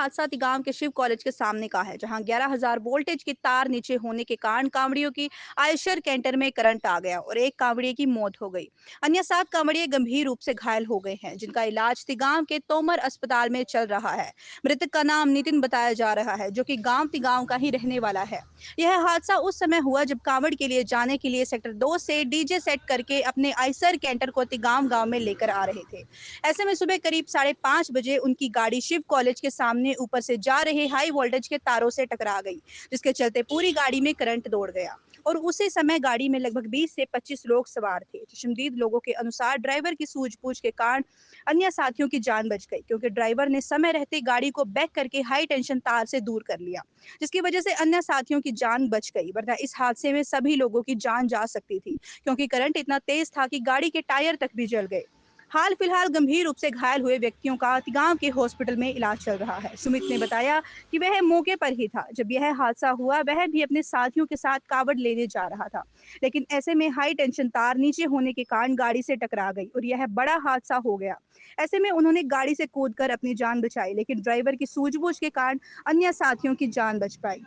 हादसा तिगांव के शिव कॉलेज के सामने का है, जहां 11,000 वोल्टेज की तार नीचे होने के कारण कांवड़ियों की आयशर कैंटर में करंट आ गया और एक कांवड़िए की मौत हो गई। अन्य 7 कांवड़िए गंभीर रूप से घायल हो गए हैं, जिनका इलाज तिगांव के तोमर अस्पताल में चल रहा है। मृतक का नाम नितिन बताया जा रहा है, जो कि गांव तिगांव का ही रहने वाला है। यह हादसा उस समय हुआ जब कांवड़ के लिए जाने के लिए सेक्टर 2 से डीजे सेट करके अपने आयसर कैंटर को तिगांव गांव में लेकर आ रहे थे। ऐसे में सुबह करीब 5:30 बजे उनकी गाड़ी शिव कॉलेज के सामने ऊपर से जा रहे हाई वोल्टेज के तारों से टकरा गई, जिसके चलते पूरी गाड़ी में करंट दौड़ गया और उसी समय गाड़ी में लगभग 20 से 25 लोग सवार थे। चश्मदीद लोगों के अनुसार ड्राइवर की सूझबूझ के कारण अन्य साथियों की जान बच गई, क्योंकि ड्राइवर ने समय रहते गाड़ी को बैक करके हाई टेंशन तार से दूर कर लिया, जिसकी वजह से अन्य साथियों की जान बच गई। वरना इस हादसे में सभी लोगों की जान जा सकती थी, क्योंकि करंट इतना तेज था कि गाड़ी के टायर तक भी जल गए। हाल फिलहाल गंभीर रूप से घायल हुए व्यक्तियों का तिगांव के हॉस्पिटल में इलाज चल रहा है। सुमित ने बताया कि वह मौके पर ही था जब यह हादसा हुआ। वह भी अपने साथियों के साथ कावड़ लेने जा रहा था, लेकिन ऐसे में हाई टेंशन तार नीचे होने के कारण गाड़ी से टकरा गई और यह बड़ा हादसा हो गया। ऐसे में उन्होंने गाड़ी से कूदकर अपनी जान बचाई, लेकिन ड्राइवर की सूझबूझ के कारण अन्य साथियों की जान बच पाई।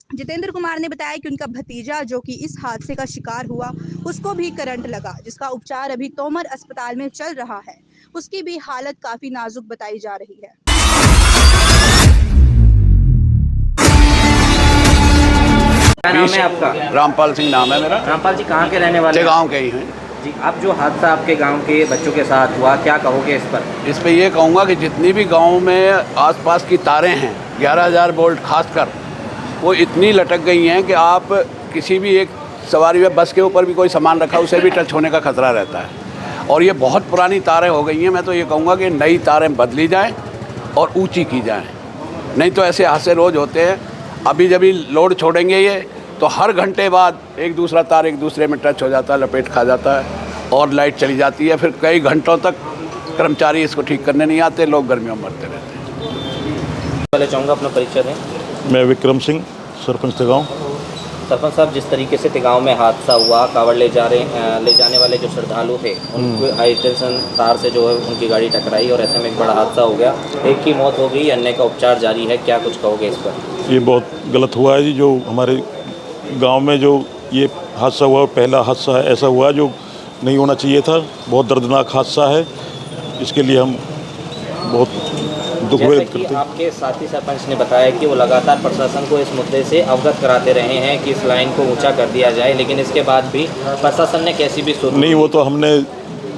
जितेंद्र कुमार ने बताया कि उनका भतीजा, जो कि इस हादसे का शिकार हुआ, उसको भी करंट लगा, जिसका उपचार अभी तोमर अस्पताल में चल रहा है। उसकी भी हालत काफी नाजुक बताई जा रही है। क्या नाम है आपका? रामपाल सिंह नाम है मेरा। रामपाल जी कहाँ के रहने वाले हैं? गांव के ही हैं जी। अब जो हादसा आपके गांव के बच्चों के साथ हुआ, क्या कहोगे इस पर? इस पे ये कहूँगा कि जितनी भी गांव में आसपास की तारें हैं 11,000 वोल्ट खासकर, वो इतनी लटक गई हैं कि आप किसी भी एक सवारी में बस के ऊपर भी कोई सामान रखा उसे भी टच होने का खतरा रहता है। और ये बहुत पुरानी तारें हो गई हैं। मैं तो ये कहूँगा कि नई तारें बदली जाएँ और ऊँची की जाएँ, नहीं तो ऐसे हादसे रोज़ होते हैं। अभी जब लोड छोड़ेंगे ये, तो हर घंटे बाद एक दूसरा तार एक दूसरे में टच हो जाता है, लपेट खा जाता है और लाइट चली जाती है। फिर कई घंटों तक कर्मचारी इसको ठीक करने नहीं आते, लोग गर्मियों में मरते रहते हैं। पहले चाहूँगा अपना परिचय दें। मैं विक्रम सिंह, सरपंच तिगांव। सरपंच साहब, जिस तरीके से तिगांव में हादसा हुआ, कावड़ ले जाने वाले जो श्रद्धालु थे, उनको हाई टेंशन तार से जो है उनकी गाड़ी टकराई और ऐसे में एक बड़ा हादसा हो गया। एक की मौत हो गई, अन्य का उपचार जारी है। क्या कुछ कहोगे इस पर? ये बहुत गलत हुआ है जी। जो हमारे गांव में जो ये हादसा हुआ, पहला हादसा है, ऐसा हुआ जो नहीं होना चाहिए था। बहुत दर्दनाक हादसा है, इसके लिए हम बहुत दुख व्यक्त करते हैं। आपके साथी सरपंच ने बताया कि वो लगातार प्रशासन को इस मुद्दे से अवगत कराते रहे हैं कि इस लाइन को ऊंचा कर दिया जाए, लेकिन इसके बाद भी प्रशासन ने कैसी भी सुनी नहीं। वो तो हमने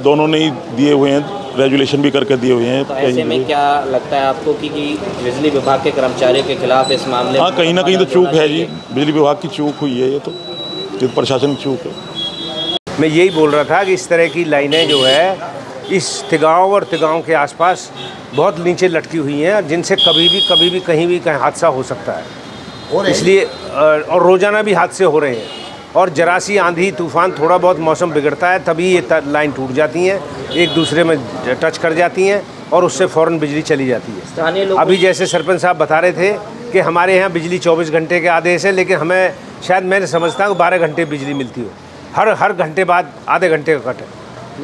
दोनों ने ही दिए हुए हैं, रेजुलेशन भी करके दिए हुए हैं। तो ऐसे में क्या लगता है आपको कि बिजली विभाग के कर्मचारियों के खिलाफ इस मामले हाँ, कहीं ना कहीं तो चूक है जी। बिजली विभाग की चूक हुई है, ये तो प्रशासन की चूक है। मैं यही बोल रहा था कि इस तरह की लाइनें जो है इस तिगांव और तिगांव के आसपास बहुत नीचे लटकी हुई हैं, जिनसे कभी भी कहीं भी हादसा हो सकता है। इसलिए और रोज़ाना भी हादसे हो रहे हैं। और जरा सी आंधी तूफान, थोड़ा बहुत मौसम बिगड़ता है, तभी ये लाइन टूट जाती हैं, एक दूसरे में टच कर जाती हैं और उससे फ़ौरन बिजली चली जाती है। अभी जैसे सरपंच साहब बता रहे थे कि हमारे यहाँ बिजली 24 घंटे के आदेश है, लेकिन हमें शायद मैंने समझता हूँ 12 घंटे बिजली मिलती हो। हर घंटे बाद आधे घंटे का कट है।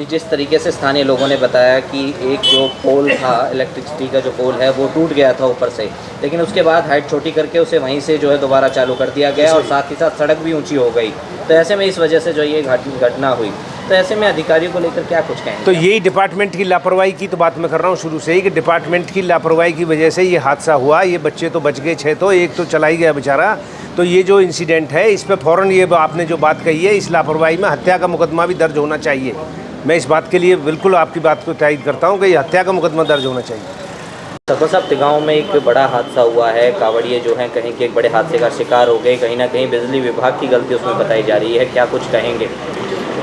जिस तरीके से स्थानीय लोगों ने बताया कि एक जो पोल था, इलेक्ट्रिसिटी का जो पोल है, वो टूट गया था ऊपर से, लेकिन उसके बाद हाइट छोटी करके उसे वहीं से जो है दोबारा चालू कर दिया गया और साथ ही साथ सड़क भी ऊंची हो गई। तो ऐसे में इस वजह से जो ये घटना हुई, तो ऐसे में अधिकारियों को लेकर क्या कुछ कहें? तो यही डिपार्टमेंट की लापरवाही की तो बात मैं कर रहा हूँ शुरू से ही, कि डिपार्टमेंट की लापरवाही की वजह से ये हादसा हुआ। ये बच्चे तो बच गए 6, तो एक तो चला ही गया बेचारा। तो ये जो इंसिडेंट है, इस पर फ़ौरन ये आपने जो बात कही है, इस लापरवाही में हत्या का मुकदमा भी दर्ज होना चाहिए। मैं इस बात के लिए बिल्कुल आपकी बात को तायद करता हूँ कि ये हत्या का मुकदमा दर्ज होना चाहिए। सरपंच साहब, तिगांव में एक बड़ा हादसा हुआ है। कावड़िए जो हैं कहीं के एक बड़े हादसे का शिकार हो गए। कहीं ना कहीं बिजली विभाग की गलती उसमें बताई जा रही है। क्या कुछ कहेंगे?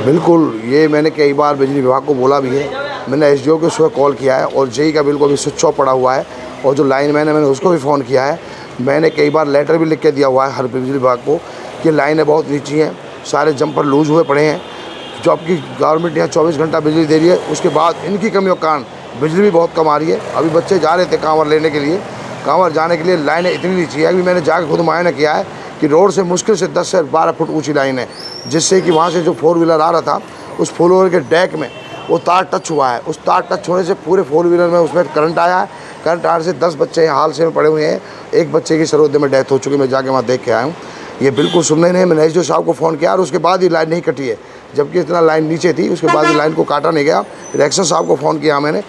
बिल्कुल, ये मैंने कई बार बिजली विभाग को बोला भी है। मैंने एसडीओ को सुबह कॉल किया है और जेई का बिल्कुल भी स्विच ऑफ पड़ा हुआ है, और जो लाइनमैन है मैंने उसको भी फ़ोन किया है। मैंने कई बार लेटर भी लिख के दिया हुआ है हर बिजली विभाग को कि लाइनें बहुत नीची हैं, सारे जंपर लूज हुए पड़े हैं। जो आपकी गवर्नमेंट यहाँ 24 घंटा बिजली दे रही है, उसके बाद इनकी कमियों के कारण बिजली भी बहुत कम आ रही है। अभी बच्चे जा रहे थे कांवर लेने के लिए, कांवर जाने के लिए लाइनें इतनी नीची है। अभी मैंने जाकर खुद मुआयना किया है कि रोड से मुश्किल से 10 से 12 फुट ऊंची लाइन है, जिससे कि वहाँ से जो 4 व्हीलर आ रहा था, उस 4 व्हीलर के डैक में वो तार टच हुआ है। उस तार टच होने से पूरे 4 व्हीलर में उसमें करंट आया है, करंट आने से 10 बच्चे यहाँ हाल से में पड़े हुए हैं। एक बच्चे की सर्वोदय में डेथ हो चुकी है, मैं जाके वहाँ देख के आया हूँ। ये बिल्कुल सुनने नहीं, मैंने एसडीओ साहब को फ़ोन किया और उसके बाद ही लाइन नहीं कटी है, जबकि इतना लाइन नीचे थी, उसके बाद ही लाइन को काटा नहीं गया। फिर एक्शन साहब को फ़ोन किया मैंने,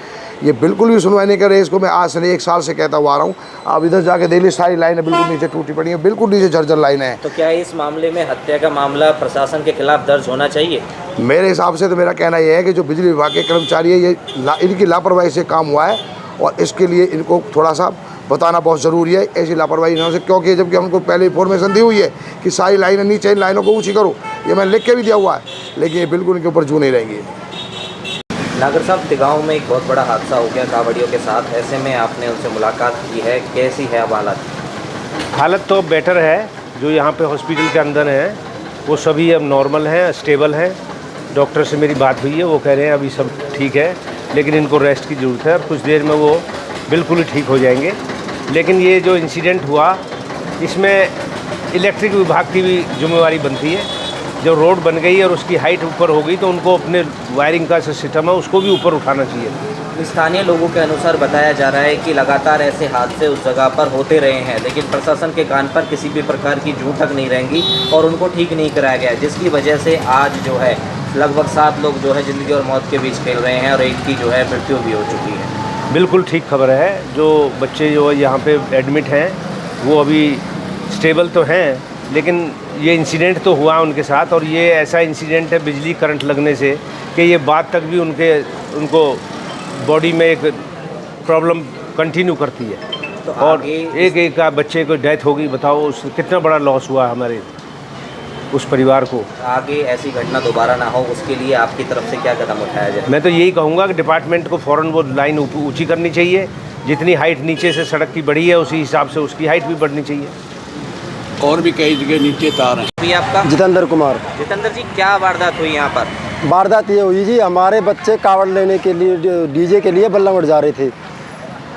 ये बिल्कुल भी सुनवाई नहीं कर रहे। इसको मैं आज से नहीं 1 साल से कहता हुआ आ रहा हूँ। आप इधर जाके देख लीजिए, सारी लाइनें बिल्कुल नीचे टूटी पड़ी हैं, बिल्कुल नीचे जर्जर लाइनें हैं। तो क्या इस मामले में हत्या का मामला प्रशासन के खिलाफ दर्ज होना चाहिए? मेरे हिसाब से तो मेरा कहना यह है कि जो बिजली विभाग के कर्मचारी है, ये इनकी लापरवाही से काम हुआ है और इसके लिए इनको थोड़ा सा बताना बहुत ज़रूरी है। ऐसी लापरवाही इन्होंने से क्यों की, जबकि हमको पहले इन्फॉर्मेशन दी हुई है कि सारी लाइनें नीचे, इन लाइनों को ऊँची करो, ये मैंने लिख के भी दिया हुआ है, लेकिन ये बिल्कुल इनके ऊपर जू नहीं रहेंगी। नागर साहब, तिगांव में एक बहुत बड़ा हादसा हो गया कांवड़ियों के साथ, ऐसे में आपने उनसे मुलाकात की है, कैसी है अब हालत? हालत तो बेटर है। जो यहाँ पे हॉस्पिटल के अंदर हैं वो सभी अब नॉर्मल हैं, स्टेबल हैं। डॉक्टर से मेरी बात हुई है, वो कह रहे हैं अभी सब ठीक है, लेकिन इनको रेस्ट की ज़रूरत है और कुछ देर में वो बिल्कुल ही ठीक हो जाएंगे। लेकिन ये जो इंसिडेंट हुआ, इसमें इलेक्ट्रिक विभाग की भी जिम्मेवारी बनती है। जो रोड बन गई और उसकी हाइट ऊपर हो गई तो उनको अपने वायरिंग का सिस्टम है उसको भी ऊपर उठाना चाहिए। स्थानीय लोगों के अनुसार बताया जा रहा है कि लगातार ऐसे हादसे उस जगह पर होते रहे हैं, लेकिन प्रशासन के कान पर किसी भी प्रकार की जूं तक नहीं रहेंगी और उनको ठीक नहीं कराया गया, जिसकी वजह से आज जो है लगभग 7 लोग जो है ज़िंदगी और मौत के बीच खेल रहे हैं और एक की जो है मृत्यु भी हो चुकी है। बिल्कुल ठीक खबर है। जो बच्चे जो यहाँ पे एडमिट हैं वो अभी स्टेबल तो हैं, लेकिन ये इंसिडेंट तो हुआ उनके साथ और ये ऐसा इंसिडेंट है बिजली करंट लगने से कि ये बाद तक भी उनको बॉडी में एक प्रॉब्लम कंटिन्यू करती है। तो और एक का बच्चे को डेथ हो गई, बताओ उस कितना बड़ा लॉस हुआ हमारे उस परिवार को। आगे ऐसी घटना दोबारा ना हो, उसके लिए आपकी तरफ से क्या कदम उठाया जाए? मैं तो यही कहूँगा कि डिपार्टमेंट को फ़ौरन वो लाइन ऊँची करनी चाहिए। जितनी हाइट नीचे से सड़क की बढ़ी है उसी हिसाब से उसकी हाइट भी बढ़नी चाहिए। और भी कई जगह नीचे तार हैं। भी आपका? जितेंद्र कुमार। जितेंद्र जी, क्या वारदात हुई यहाँ पर? वारदात ये हुई जी, हमारे बच्चे कावड़ लेने के लिए डीजे के लिए बल्लमगढ़ जा रहे थे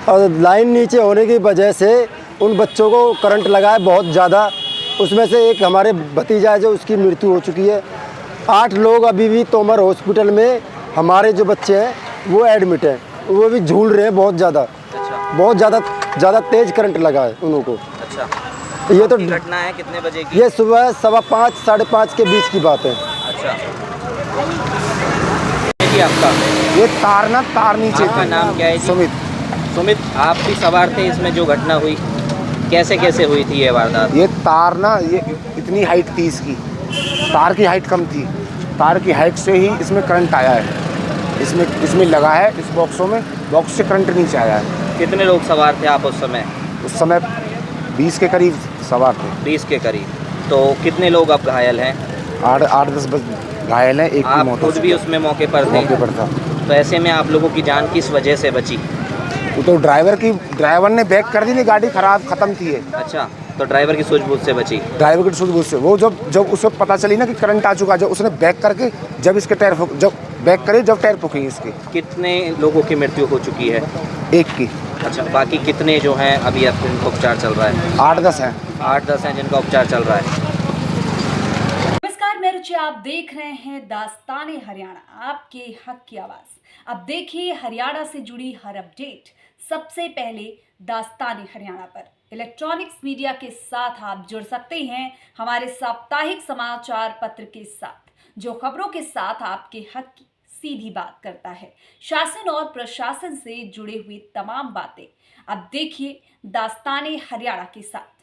और लाइन नीचे होने की वजह से उन बच्चों को करंट लगा है बहुत ज़्यादा। उसमें से एक हमारे भतीजा है जो उसकी मृत्यु हो चुकी है। 8 लोग अभी भी तोमर हॉस्पिटल में, हमारे जो बच्चे हैं वो एडमिट हैं, वो भी झूल रहे हैं बहुत ज़्यादा। अच्छा। बहुत ज़्यादा तेज़ करंट लगा है उनको। अच्छा, ये तो घटना है कितने बजे की? ये सुबह 5:15 साढ़े 5 के बीच की बात है। अच्छा, जी आपका? ये तार नीचे आपका नाम क्या है जी? सुमित। सुमित, आप भी सवार थे इसमें जो घटना हुई, कैसे हुई थी ये वारदात? ये तार ना, ये इतनी हाइट थी इसकी, तार की हाइट कम थी, तार की हाइट से ही इसमें करंट आया है। इसमें लगा है, इस बॉक्सों में, बॉक्स से करंट नीचे आया है। कितने लोग सवार थे आप उस समय? उस समय 20 के करीब सवार थे। 20 के करीब। तो कितने लोग अब घायल हैं? 8-10 घायल हैं, एक की आप मौत खुद भी उसमें मौके पर थे? मौके पर था। तो ऐसे में आप लोगों की जान किस वजह से बची? वो तो ड्राइवर ने बैक कर दी थी, गाड़ी ख़त्म थी। अच्छा, तो ड्राइवर की सूझबूझ से बची? ड्राइवर की सूझबूझ से। वो जब उसे पता चली ना कि करंट आ चुका, जब उसने बैक करके जब बैक करे जब टायर फूके इसके। कितने लोगों की मृत्यु हो चुकी है? एक की। अच्छा, बाकी कितने जो हैं अभी आप जिनका उपचार चल रहा है? 8-10 हैं। 8-10 हैं जिनका उपचार चल रहा है। नमस्कार, मैं रुचि, आप देख रहे हैं दास्ताने हरियाणा, आपके हक की आवाज़। अब देखिए हरियाणा से जुड़ी हर अपडेट सबसे पहले दास्ताने हरियाणा पर। इलेक्ट्रॉनिक्स मीडिया के साथ आप जुड़ सकते हैं हमारे साप्ताहिक समाचार पत्र के साथ, जो खबरों के साथ आपके हक की सीधी बात करता है, शासन और प्रशासन से जुड़े हुए तमाम बातें। अब देखिए दास्ताने हरियाणा के साथ।